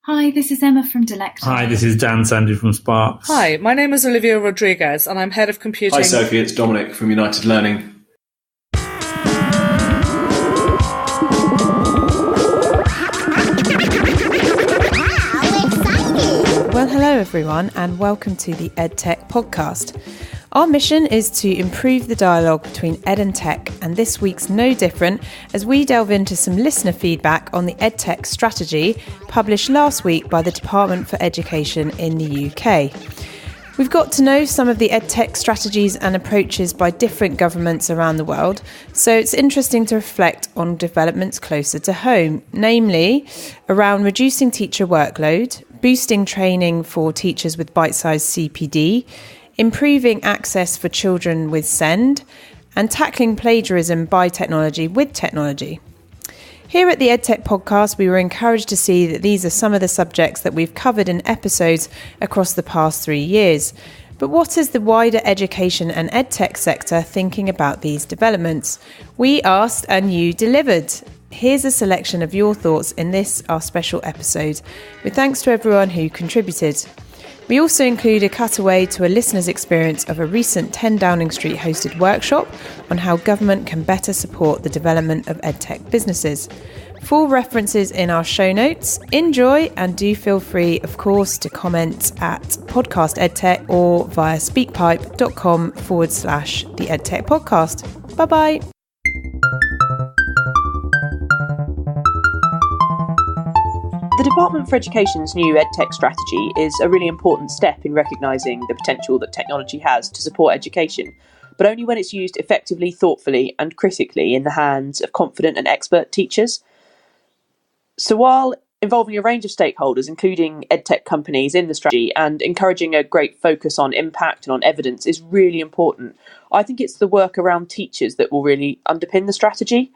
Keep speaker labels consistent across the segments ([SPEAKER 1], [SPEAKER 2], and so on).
[SPEAKER 1] Hi, this is Emma from Delecta.
[SPEAKER 2] Hi, this is Dan Sandy from Sparks.
[SPEAKER 3] Hi, my name is Olivia Rodriguez and I'm Head of Computing.
[SPEAKER 4] Hi Sophie, it's Dominic from United Learning.
[SPEAKER 5] Well, hello everyone and welcome to the Edtech Podcast. Our mission is to improve the dialogue between ed and tech, and this week's no different as we delve into some listener feedback on the Edtech strategy published last week by the Department for Education in the UK. We've got to know some of the Edtech strategies and approaches by different governments around the world, so it's interesting to reflect on developments closer to home, namely around reducing teacher workload, boosting training for teachers with bite-sized CPD, improving access for children with SEND, and tackling plagiarism by technology with technology. Here at the Edtech Podcast, we were encouraged to see that these are some of the subjects that we've covered in episodes across the past 3 years. But what is the wider education and edtech sector thinking about these developments? We asked and you delivered. Here's a selection of your thoughts in this, our special episode, with thanks to everyone who contributed. We also include a cutaway to a listener's experience of a recent 10 Downing Street hosted workshop on how government can better support the development of edtech businesses. Full references in our show notes. Enjoy, and do feel free, of course, to comment at Podcast Edtech or via speakpipe.com/the Edtech Podcast. Bye-bye.
[SPEAKER 6] The Department for Education's new EdTech strategy is a really important step in recognising the potential that technology has to support education, but only when it's used effectively, thoughtfully and critically in the hands of confident and expert teachers. So while involving a range of stakeholders, including EdTech companies in the strategy, and encouraging a great focus on impact and on evidence is really important, I think it's the work around teachers that will really underpin the strategy.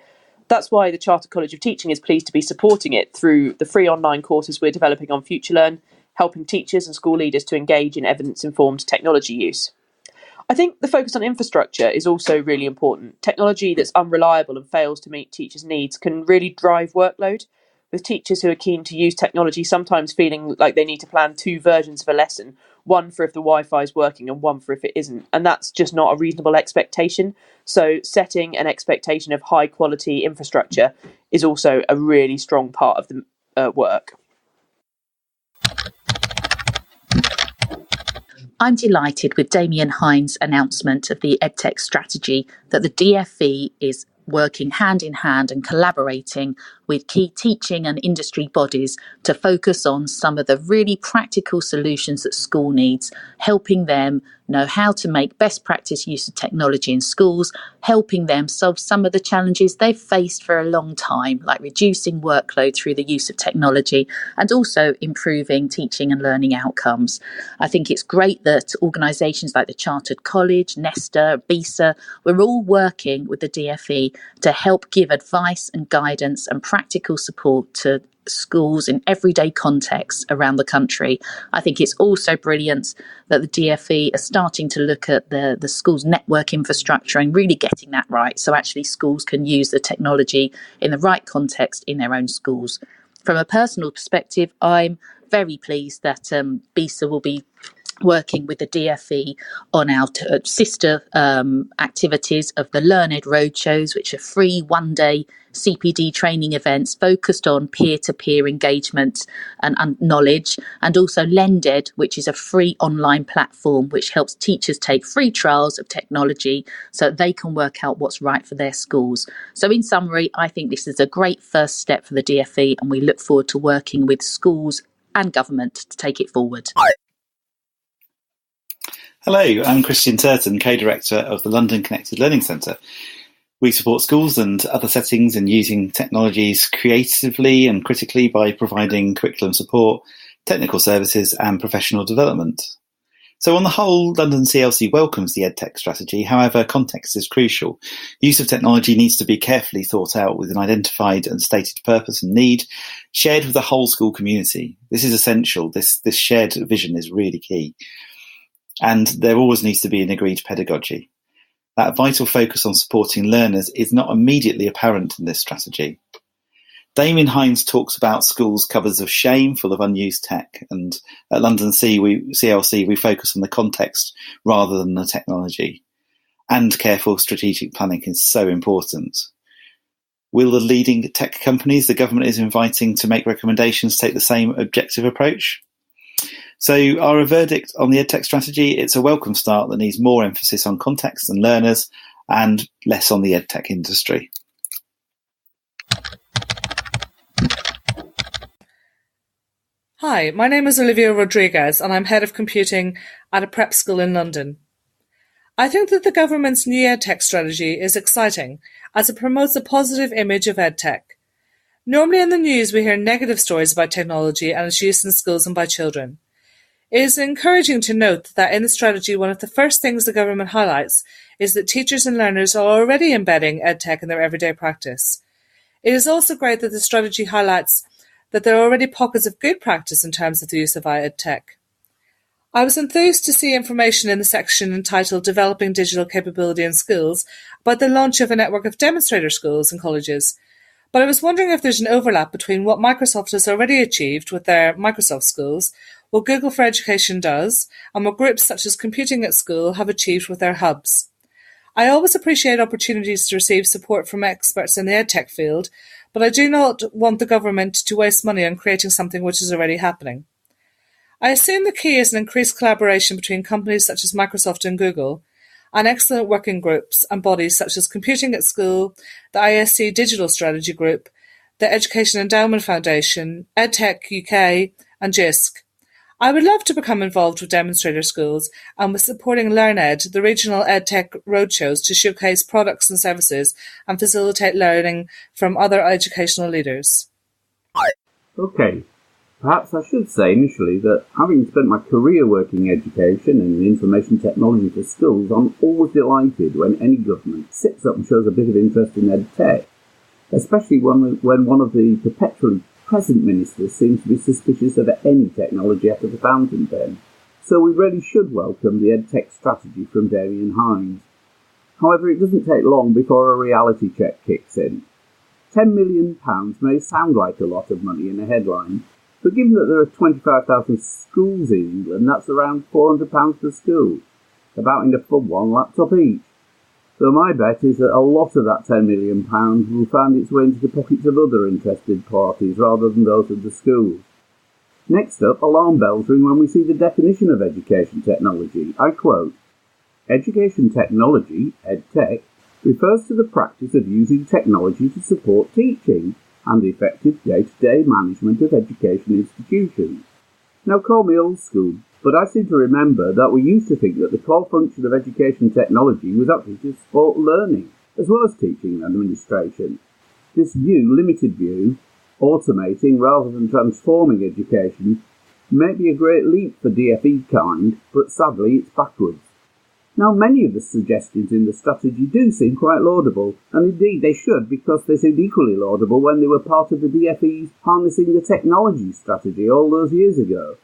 [SPEAKER 6] That's why the Chartered College of Teaching is pleased to be supporting it through the free online courses we're developing on FutureLearn, helping teachers and school leaders to engage in evidence-informed technology use. I think the focus on infrastructure is also really important. Technology that's unreliable and fails to meet teachers' needs can really drive workload, with teachers who are keen to use technology sometimes feeling like they need to plan 2 versions of a lesson, one for if the Wi-Fi is working and one for if it isn't. And that's just not a reasonable expectation. So setting an expectation of high quality infrastructure is also a really strong part of the work.
[SPEAKER 7] I'm delighted with Damien Hines' announcement of the EdTech strategy that the DFE is working hand in hand and collaborating with key teaching and industry bodies to focus on some of the really practical solutions that school needs, helping them know how to make best practice use of technology in schools, helping them solve some of the challenges they've faced for a long time, like reducing workload through the use of technology and also improving teaching and learning outcomes. I think it's great that organisations like the Chartered College, Nesta, BISA, we're all working with the DFE to help give advice and guidance and practical support to schools in everyday contexts around the country. I think it's also brilliant that the DFE are starting to look at the schools' network infrastructure and really getting that right, so actually schools can use the technology in the right context in their own schools. From a personal perspective, I'm very pleased that BISA will be working with the DFE on our sister activities of the Learned Roadshows, which are free one-day CPD training events focused on peer-to-peer engagement and knowledge, and also Lended, which is a free online platform which helps teachers take free trials of technology so they can work out what's right for their schools. So in summary, I think this is a great first step for the DFE, and we look forward to working with schools and government to take it forward.
[SPEAKER 8] Hello, I'm Christian Turton, Co-Director of the London Connected Learning Centre. We support schools and other settings in using technologies creatively and critically by providing curriculum support, technical services and professional development. So on the whole, London CLC welcomes the EdTech strategy. However, context is crucial. Use of technology needs to be carefully thought out with an identified and stated purpose and need, shared with the whole school community. This is essential. This shared vision is really key. And there always needs to be an agreed pedagogy. That vital focus on supporting learners is not immediately apparent in this strategy. Damien Hines talks about schools' cupboards of shame full of unused tech, and at London CLC we focus on the context rather than the technology. And careful strategic planning is so important. Will the leading tech companies the government is inviting to make recommendations take the same objective approach? So our verdict on the Edtech strategy, it's a welcome start that needs more emphasis on context and learners and less on the Edtech industry.
[SPEAKER 3] Hi, my name is Olivia Rodriguez and I'm Head of Computing at a prep school in London. I think that the government's new Edtech strategy is exciting as it promotes a positive image of Edtech. Normally in the news we hear negative stories about technology and its use in schools and by children. It is encouraging to note that in the strategy one of the first things the government highlights is that teachers and learners are already embedding Edtech in their everyday practice. It is also great that the strategy highlights that there are already pockets of good practice in terms of the use of Edtech. I was enthused to see information in the section entitled Developing Digital Capability in Schools about the launch of a network of demonstrator schools and colleges, but I was wondering if there's an overlap between what Microsoft has already achieved with their Microsoft schools, what Google for Education does, and what groups such as Computing at School have achieved with their hubs. I always appreciate opportunities to receive support from experts in the Edtech field, but I do not want the government to waste money on creating something which is already happening. I assume the key is an increased collaboration between companies such as Microsoft and Google, and excellent working groups and bodies such as Computing at School, the ISC Digital Strategy Group, the Education Endowment Foundation, Edtech UK, and JISC. I would love to become involved with demonstrator schools and with supporting LearnEd, the regional EdTech roadshows to showcase products and services and facilitate learning from other educational leaders.
[SPEAKER 9] Okay, perhaps I should say initially that having spent my career working in education and in information technology for schools, I'm always delighted when any government sits up and shows a bit of interest in EdTech, especially when one of the perpetually present ministers seems to be suspicious of any technology out of the fountain pen. So we really should welcome the Edtech strategy from Damien Hines. However, it doesn't take long before a reality check kicks in. £10 million may sound like a lot of money in a headline, but given that there are 25,000 schools in England, that's around £400 per school, about enough for one laptop each. So my bet is that a lot of that £10 million will find its way into the pockets of other interested parties rather than those of the schools. Next up, alarm bells ring when we see the definition of education technology. I quote, "Education technology, EdTech, refers to the practice of using technology to support teaching and the effective day-to-day management of education institutions." Now call me old school, but I seem to remember that we used to think that the core function of education technology was actually to support learning, as well as teaching and administration. This new, limited view, automating rather than transforming education, may be a great leap for DFE kind, but sadly it's backwards. Now many of the suggestions in the strategy do seem quite laudable, and indeed they should, because they seemed equally laudable when they were part of the DFE's Harnessing the Technology strategy all those years ago.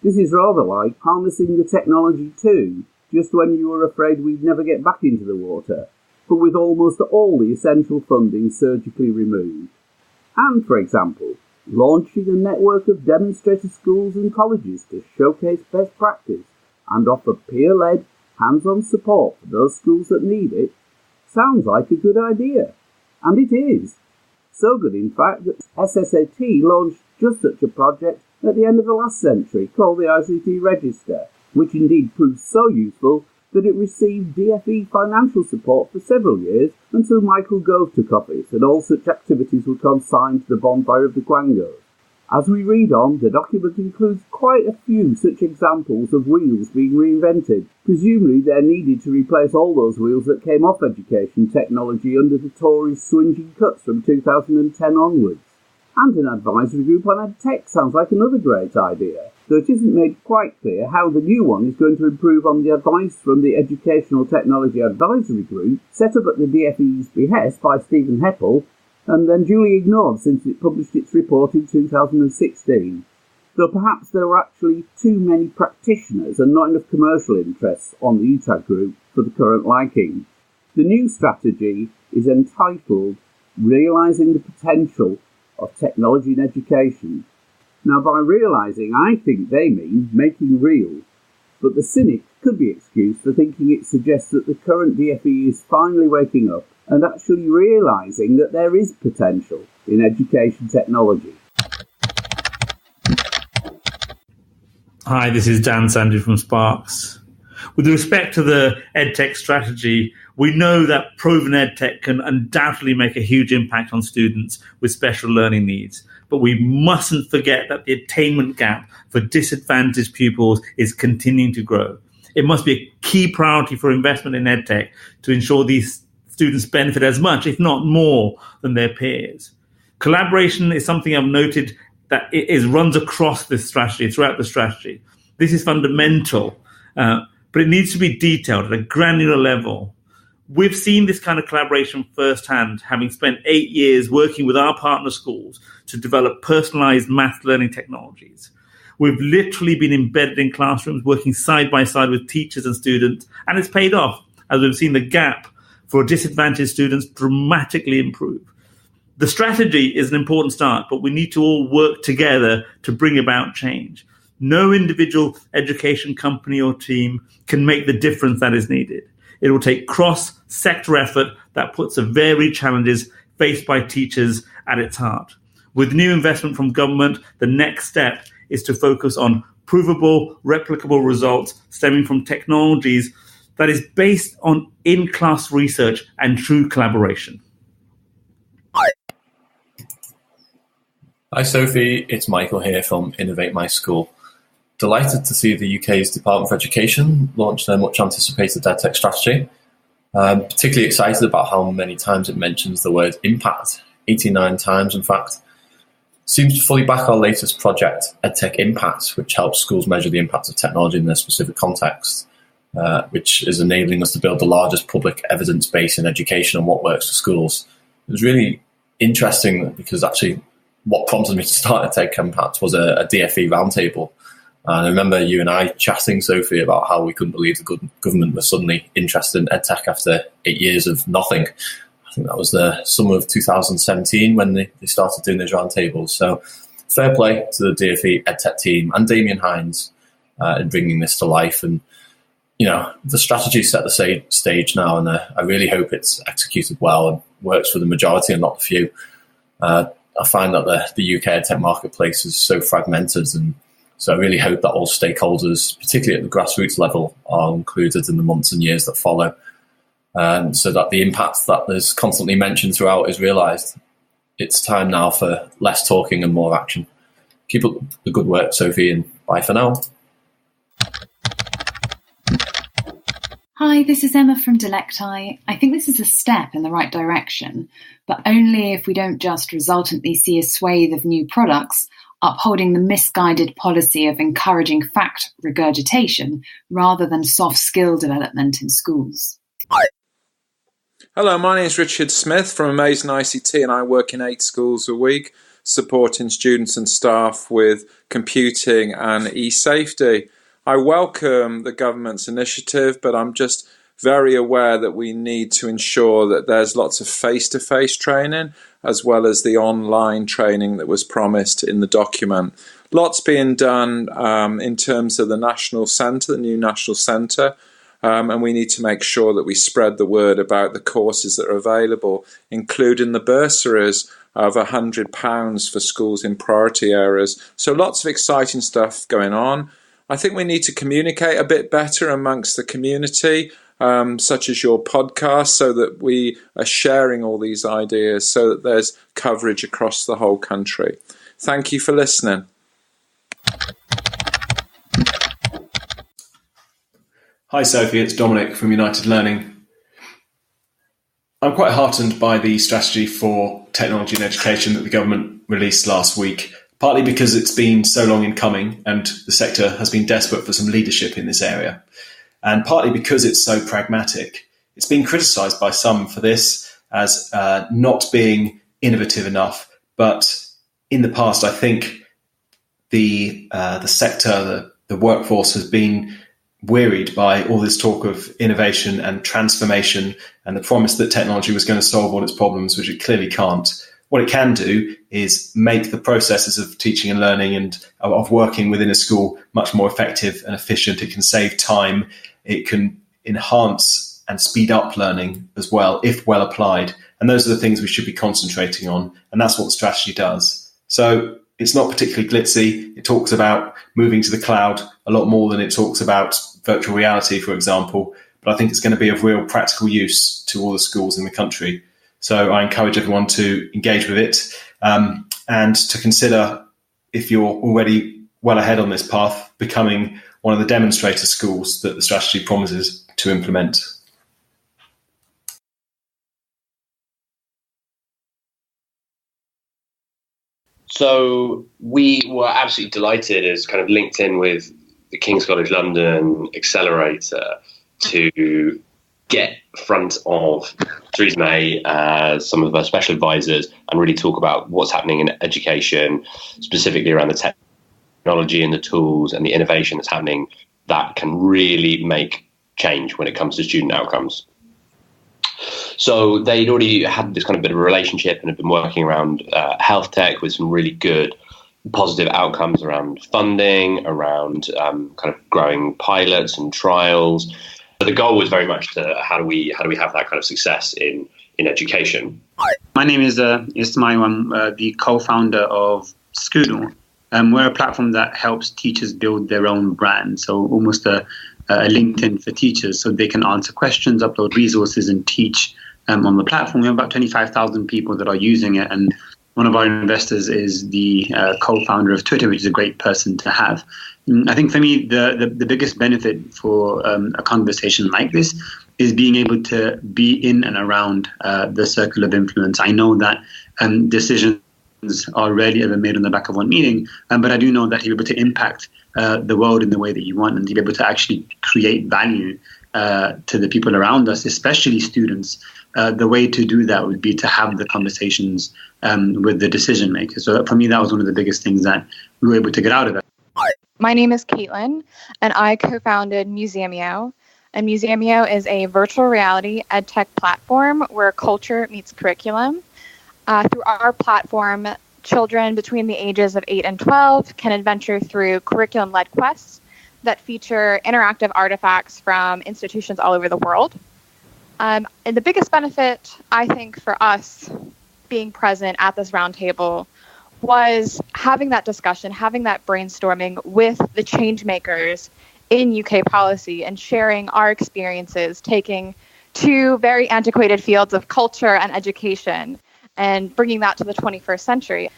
[SPEAKER 9] This is rather like harnessing the technology too, just when you were afraid we'd never get back into the water, but with almost all the essential funding surgically removed. And, for example, launching a network of demonstrator schools and colleges to showcase best practice and offer peer-led, hands-on support for those schools that need it, sounds like a good idea. And it is. So good, in fact, that SSAT launched just such a project at the end of the last century, called the ICT Register, which indeed proved so useful that it received DFE financial support for several years until Michael Gove took office and all such activities were consigned to the bonfire of the Quangos. As we read on, the document includes quite a few such examples of wheels being reinvented. Presumably they're needed to replace all those wheels that came off education technology under the Tories' swinging cuts from 2010 onwards. And an advisory group on EdTech sounds like another great idea, though it isn't made quite clear how the new one is going to improve on the advice from the Educational Technology Advisory Group, set up at the DFE's behest by Stephen Heppel, and then duly ignored since it published its report in 2016. Though perhaps there were actually too many practitioners and not enough commercial interests on the ETAG group for the current liking. The new strategy is entitled Realising the Potential of technology in education. Now, by realising, I think they mean making real, but the cynic could be excused for thinking it suggests that the current DFE is finally waking up and actually realising that there is potential in education technology.
[SPEAKER 2] Hi, this is Dan Sandy from Sparks. With respect to the Edtech strategy, we know that proven Edtech can undoubtedly make a huge impact on students with special learning needs. But we mustn't forget that the attainment gap for disadvantaged pupils is continuing to grow. It must be a key priority for investment in Edtech to ensure these students benefit as much, if not more, than their peers. Collaboration is something I've noted that it runs across this strategy, throughout the strategy. This is fundamental, but it needs to be detailed at a granular level. We've seen this kind of collaboration firsthand, having spent 8 years working with our partner schools to develop personalized math learning technologies. We've literally been embedded in classrooms, working side by side with teachers and students, and it's paid off, as we've seen the gap for disadvantaged students dramatically improve. The strategy is an important start, but we need to all work together to bring about change. No individual education company or team can make the difference that is needed. It will take cross-sector effort that puts the varied challenges faced by teachers at its heart. With new investment from government, the next step is to focus on provable, replicable results stemming from technologies that is based on in-class research and true collaboration.
[SPEAKER 4] Hi Sophie, it's Michael here from Innovate My School. Delighted to see the UK's Department for Education launch their much anticipated Edtech strategy. Particularly excited about how many times it mentions the word impact, 89 times in fact. Seems to fully back our latest project, Edtech Impact, which helps schools measure the impact of technology in their specific context, which is enabling us to build the largest public evidence base in education on what works for schools. It was really interesting because actually what prompted me to start Edtech Impact was a DFE roundtable. And I remember you and I chatting, Sophie, about how we couldn't believe the government was suddenly interested in EdTech after 8 years of nothing. I think that was the summer of 2017 when they started doing those roundtables. So fair play to the DFE EdTech team and Damien Hines in bringing this to life. And, you know, the strategy set the stage now, and I really hope it's executed well and works for the majority and not the few. I find that the UK EdTech marketplace is so fragmented, and so I really hope that all stakeholders, particularly at the grassroots level, are included in the months and years that follow, so that the impact that is constantly mentioned throughout is realised. It's time now for less talking and more action. Keep up the good work, Sophie, and bye for now.
[SPEAKER 1] Hi, this is Emma from Delecti. I think this is a step in the right direction, but only if we don't just resultantly see a swathe of new products upholding the misguided policy of encouraging fact regurgitation rather than soft skill development in schools.
[SPEAKER 10] Hello, my name is Richard Smith from Amazing ICT, and I work in 8 schools a week, supporting students and staff with computing and e-safety. I welcome the government's initiative, but I'm just very aware that we need to ensure that there's lots of face-to-face training as well as the online training that was promised in the document. Lots being done in terms of the National Centre, the new National Centre, and we need to make sure that we spread the word about the courses that are available, including the bursaries of £100 for schools in priority areas. So lots of exciting stuff going on. I think we need to communicate a bit better amongst the community, such as your podcast, so that we are sharing all these ideas so that there's coverage across the whole country. Thank you for listening.
[SPEAKER 4] Hi Sophie, it's Dominic from United Learning. I'm quite heartened by the strategy for technology and education that the government released last week, partly because it's been so long in coming and the sector has been desperate for some leadership in this area, and partly because it's so pragmatic. It's been criticised by some for this as not being innovative enough, but in the past I think the sector, the workforce has been wearied by all this talk of innovation and transformation and the promise that technology was going to solve all its problems, which it clearly can't.
[SPEAKER 11] what it can do is make the processes of teaching and learning and of working within a school much more effective and efficient. It can save time. It can enhance and speed up learning as well, if well applied. And those are the things we should be concentrating on. And that's what the strategy does. So it's not particularly glitzy. It talks about moving to the cloud a lot more than it talks about virtual reality, for example. But I think it's going to be of real practical use to all the schools in the country. So I encourage everyone to engage with it and to consider, if you're already well ahead on this path, becoming one of the demonstrator schools that the strategy promises to implement.
[SPEAKER 12] So we were absolutely delighted as kind of linked in with the King's College London Accelerator to get front of Theresa May as some of her special advisors and really talk about what's happening in education, specifically around the technology and the tools and the innovation that's happening that can really make change when it comes to student outcomes. So they'd already had this kind of bit of a relationship and have been working around health tech with some really good positive outcomes around funding, around kind of growing pilots and trials. But the goal was very much to how do we have that kind of success in education.
[SPEAKER 13] My name is Ismail. I'm the co-founder of Scoodle. We're a platform that helps teachers build their own brand. So almost a LinkedIn for teachers, so they can answer questions, upload resources, and teach on the platform. We have about 25,000 people that are using it, and one of our investors is the co-founder of Twitter, which is a great person to have. I think for me, the biggest benefit for a conversation like this is being able to be in and around the circle of influence. I know that decisions are rarely ever made on the back of one meeting, but I do know that you're able to impact the world in the way that you want and to be able to actually create value to the people around us, especially students. The way to do that would be to have the conversations with the decision makers. So for me, that was one of the biggest things that we were able to get out of it.
[SPEAKER 14] My name is Caitlin, and I co-founded Museumio. And Museumio is a virtual reality edtech platform where culture meets curriculum. Through our platform, children between the ages of 8 and 12 can adventure through curriculum-led quests that feature interactive artifacts from institutions all over the world. And the biggest benefit, I think, for us being present at this roundtable was having that discussion, having that brainstorming with the change makers in UK policy and sharing our experiences, taking two very antiquated fields of culture and education and bringing that to the 21st century.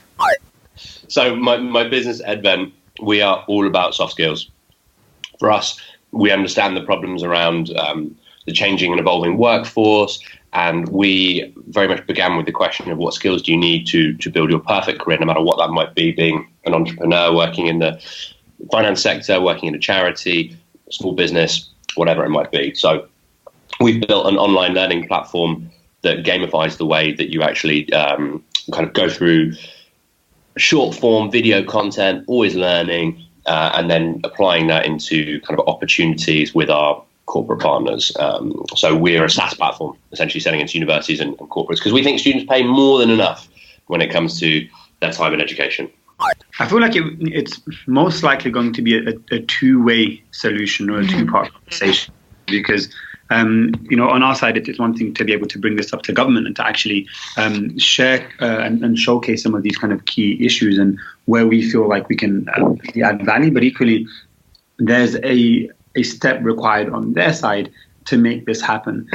[SPEAKER 12] So my business, Edvent, we are all about soft skills. For us, we understand the problems around the changing and evolving workforce, and we very much began with the question of what skills do you need to build your perfect career, no matter what that might be, being an entrepreneur, working in the finance sector, working in a charity, small business, whatever it might be. So we've built an online learning platform that gamifies the way that you actually kind of go through short form video content, always learning, and then applying that into kind of opportunities with our corporate partners. So we're a SaaS platform, essentially selling into universities and corporates, because we think students pay more than enough when it comes to their time in education.
[SPEAKER 13] I feel like it's most likely going to be a two-way solution or a two-part conversation, because on our side, it's one thing to be able to bring this up to government and to actually share and showcase some of these kind of key issues and where we feel like we can add value. But equally, there's a step required on their side to make this happen.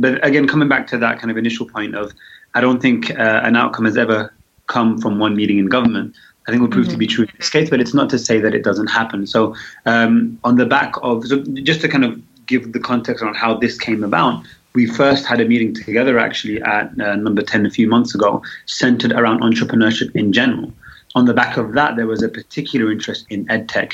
[SPEAKER 13] But again, coming back to that kind of initial point of, I don't think an outcome has ever come from one meeting in government. I think will prove to be true in this case, but it's not to say that it doesn't happen. So on the back of, so just to kind of give the context on how this came about, we first had a meeting together actually at Number 10 a few months ago, centered around entrepreneurship in general. On the back of that, there was a particular interest in edtech,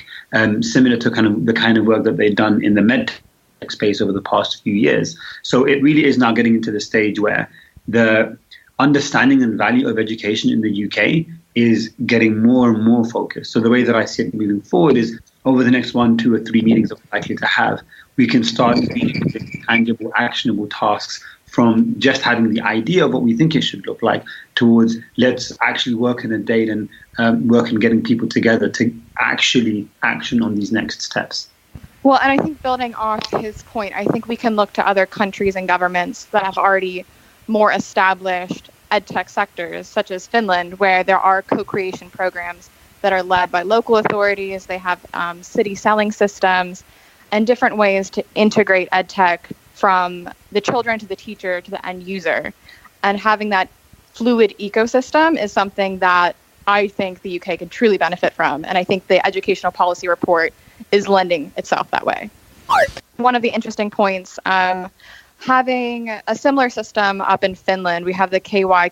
[SPEAKER 13] similar to the kind of work that they'd done in the medtech space over the past few years. So it really is now getting into the stage where the understanding and value of education in the UK is getting more and more focused. So the way that I see it moving forward is over the next 1, 2, or 3 meetings that we're likely to have, we can start with tangible, actionable tasks from just having the idea of what we think it should look like towards let's actually work in a date and work in getting people together to actually action on these next steps.
[SPEAKER 14] Well, and I think building off his point, I think we can look to other countries and governments that have already more established edtech sectors, such as Finland, where there are co-creation programs that are led by local authorities. They have city selling systems and different ways to integrate edtech from the children to the teacher to the end user. And having that fluid ecosystem is something that I think the UK could truly benefit from. And I think the educational policy report is lending itself that way. One of the interesting points, having a similar system up in Finland, we have the KY,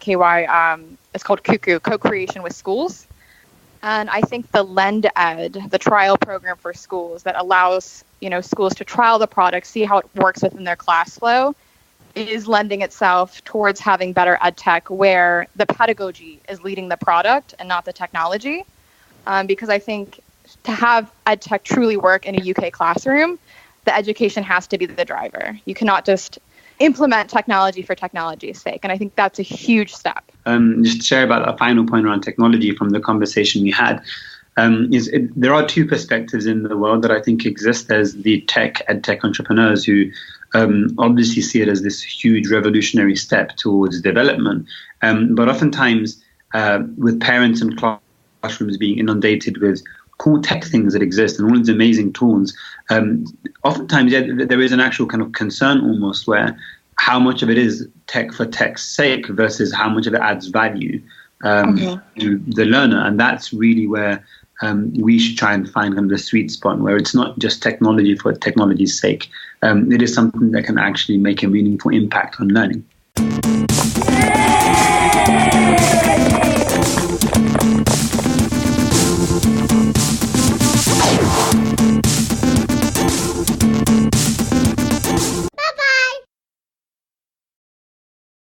[SPEAKER 14] it's called Cuckoo, co-creation with schools. And I think the Lend Ed, the trial program for schools that allows, schools to trial the product, see how it works within their class flow, is lending itself towards having better ed tech where the pedagogy is leading the product and not the technology. Because I think to have ed tech truly work in a UK classroom, the education has to be the driver. You cannot just implement technology for technology's sake. And I think that's a huge step.
[SPEAKER 13] Just to share about a final point around technology from the conversation we had, there are two perspectives in the world that I think exist. There's the edtech entrepreneurs who obviously see it as this huge revolutionary step towards development. But oftentimes, with parents and classrooms being inundated with cool tech things that exist and all these amazing tools, oftentimes there is an actual kind of concern almost where how much of it is tech for tech's sake versus how much of it adds value to the learner. And that's really where we should try and find kind of the sweet spot where it's not just technology for technology's sake. It is something that can actually make a meaningful impact on learning.